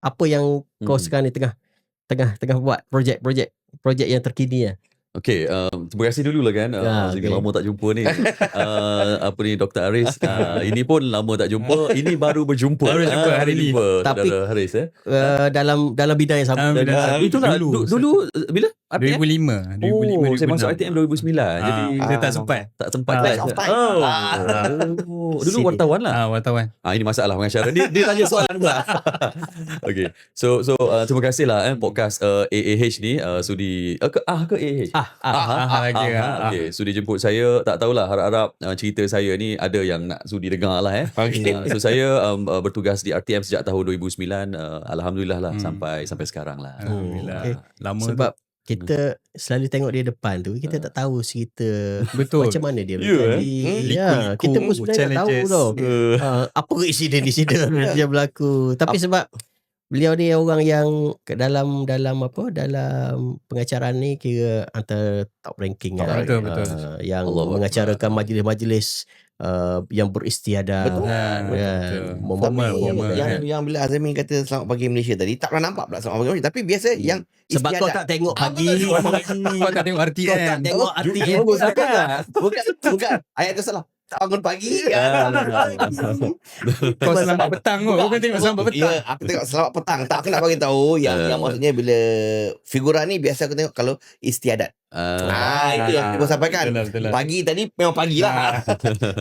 apa yang kau sekarang ni tengah buat projek yang terkini lah. Okay, terima kasih dulu lah kan. Ini lama tak jumpa ni. Apa ni Dr. Haris. Ini pun lama tak jumpa. Ini baru berjumpa. hari ni. Tapi Haris dalam bidang yang sama. Itulah dulu bila? 2005. Saya masuk ITM 2009. Jadi saya tak sempat. Dulu wartawan lah. Wartawan. Ini masalah pengacara. Dia tanya soalan pula. Okay. So terima kasih lah podcast AAH ni sudi ke AAH. Okay. Sudi jemput saya. Tak tahulah, harap-harap cerita saya ni ada yang nak sudi dengar lah. So saya bertugas di RTM sejak tahun 2009. Alhamdulillah lah sampai sekarang lah. Alhamdulillah. Lama sebab kita selalu tengok dia depan tu, kita tak tahu cerita betul macam mana dia berjadi. Kita pun sebenarnya tak tahu tau apa insiden yang berlaku. Tapi sebab beliau ni orang yang dalam pengacaraan ni kira antara top ranking lah. Betul. Yang mengacarakan majlis-majlis yang beristiadat. Betul. Yang bila Azmin kata selamat pagi Malaysia tadi, tak pernah nampak pula selamat pagi Malaysia, tapi biasa yang sebab kau tak tengok pagi, kau tak tengok RTM. Bukan. Ayat tu salah. Tak bangun pagi. Kau selamat petang kot. Kau kan tengok selamat petang. Ya, aku tengok selamat petang. Tak, aku nak bagi tahu yang maksudnya bila figura ni biasa aku tengok kalau istiadat. Itu yang aku sampaikan. Betul. Pagi tadi memang pagi lah.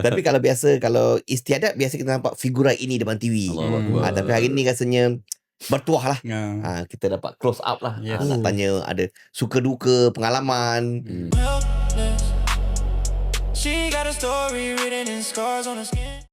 Tapi kalau istiadat biasa kita nampak figura ini depan TV. Tapi hari ni rasanya bertuah lah. Kita dapat close up lah. Nak tanya ada suka duka, pengalaman. She got a story written in scars on her skin.